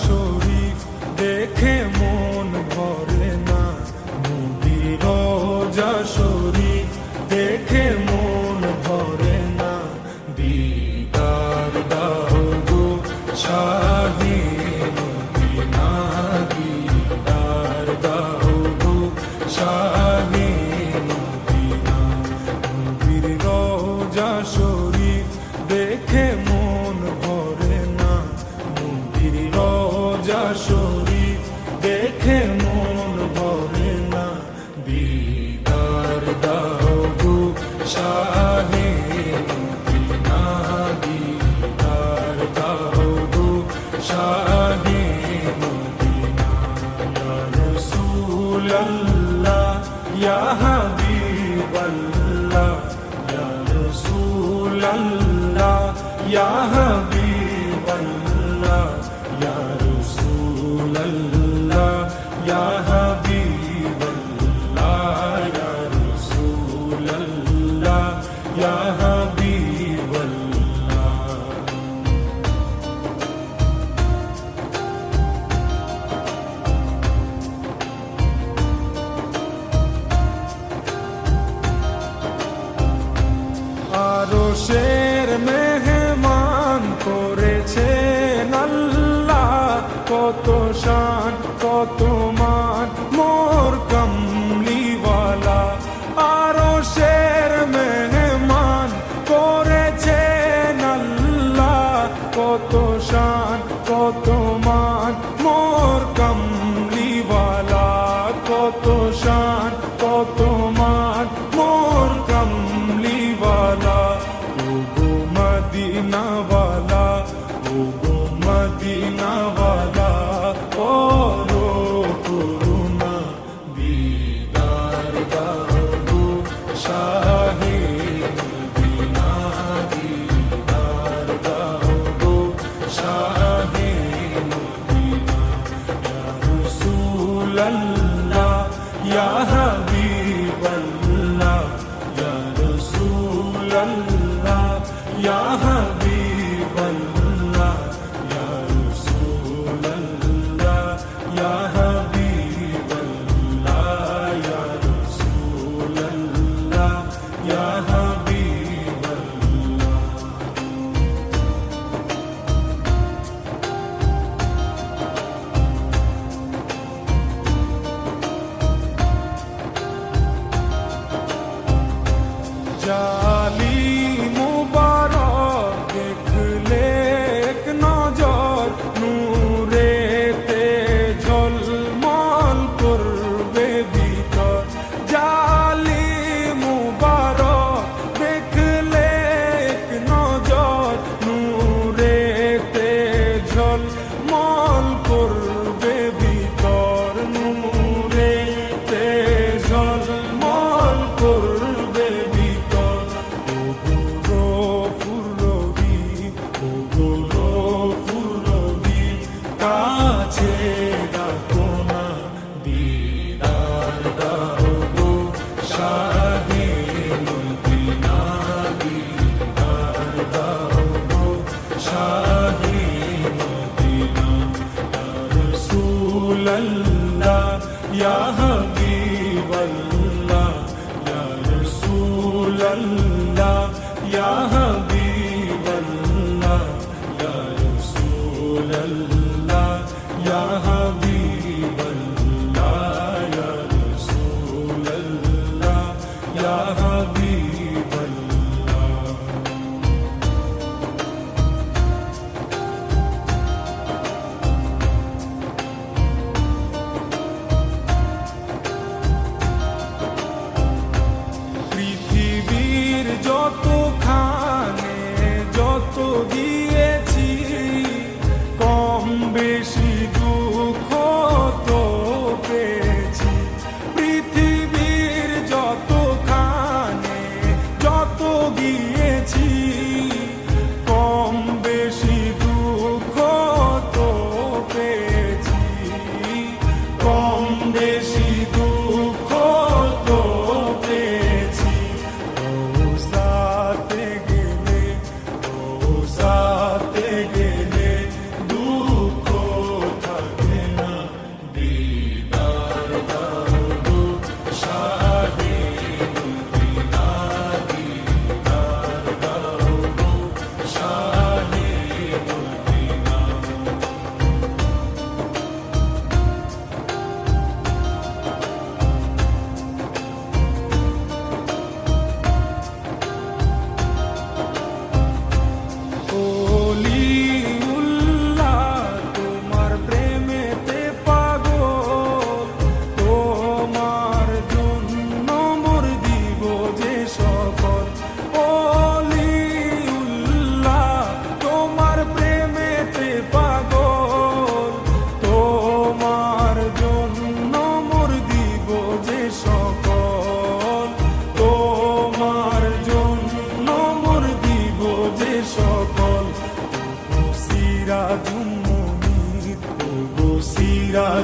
শরীফ দেখে মন ভরে না, নবীর রওজা শরীফ দেখে মন ভরে না। দিদার দাও গো শাহে মদিনা, দিদার দাও গো শাহে মদিনা। নবীর রওজা শরীফ দেখে মন ভরে না, নবীর রওজা শরীফ দেখে মন ভরে না। দিদার দাও গো শাহে মদিনা, দিদার দাও গো শাহে মদিনা। ইয়া রাসূলাল্লাহ ইয়া হাবিবাল্লাহ, ইয়া রাসূলাল্লাহ ইয়া হাবিবাল্লাহ, ইয়া রাসূলাল্লাহ ইয়া হাবিবাল্লাহ, ইয়া রাসূলাল্লাহ ইয়া হাবিবাল্লাহ। আরশের মেহমান করেছেন আল্লাহ, কত শান কত মান মোর কমলিওয়ালা। আরশের মেহমান করেছেন আল্লাহ, কত শান কত মান মোর কমলিওয়ালা, কত শান কত মান মোর কমলিওয়ালা। ওগো মদিনাওয়ালা, ওগো মদিনাওয়ালা, করো করুণা। দিদার দাও গো শাহে মদিনা, দিদার দাও গো শাহে মদিনা। ইয়া রাসূলাল্লাহ ইয়া হাবিবাল্লাহ, ইয়া রাসূলাল্লাহ ইয়া হাবিবাল্লাহ, ইয়া রাসূলাল্লাহ ইয়া হাবিবাল্লাহ, ইয়া রাসূলাল্লাহ ইয়া হাবিবাল্লাহ। জালি মুবারক দেখলে এক নজর, নূরেতে ঝলমল করবে ভিতর। জালি মুবারক দেখলে এক নজর, নূরেতে ঝলমল করবে ভিতর, নূরেতে ঝলমল করবে ভিতর। ওগো গফুর রহিম, ওগো গফুর রহিম, কাছে ডাকো না। দিদার দাও গো শাহে মদিনা, দিদার দাও গো শাহে মদিনা। ইয়া রাসূলাল্লাহ ইয়া হাবিবাল্লাহ, ইয়া রাসূলাল্লাহ ইয়া হাবিবাল্লাহ, ইয়া রাসূলাল্লাহ ইয়া হাবিবাল্লাহ, ইয়া রাসূলাল্লাহ ইয়া হাবিবাল্লাহ। পৃথিবীর যত খান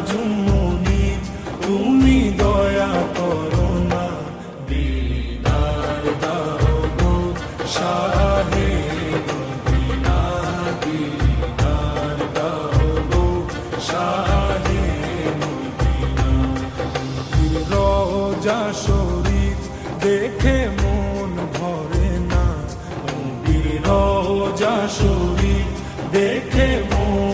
জুমনি তুমি দয়া করো না, দিদার দাও গো শাহে মদিনা, দিদার দাও গো শাহে মদিনা। রোজা শরীফ দেখে মন ভরে না, রোজা শরীফ দেখে মন